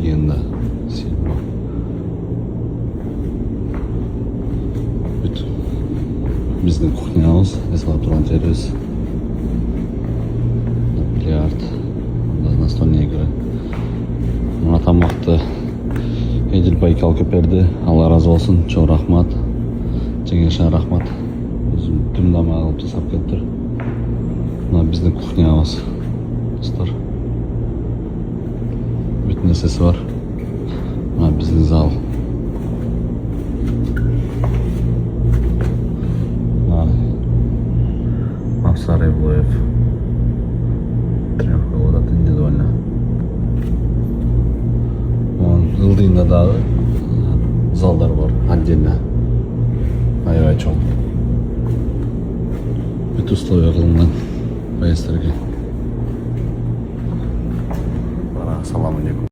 легенда. Біздің кухнямыз, эсалап тұрған тербіз. Бильярд, настольный игры. Мына тамақты Еділбай алып берді. Алла разы болсын, чоң рахмат. Жеңешке рахмат. Өзім дүмдама алып жасап келді. Мына біздің кухнямыз. Достар. Bütün нәрсесі бар. Мына біздің зал. Старый Блоев. Тренировка вот индивидуально. Он ылдыйында дагы залдар бар отдельно. Аябай чоң. Бүт условия кылынган поездтерге. Салам алейкум.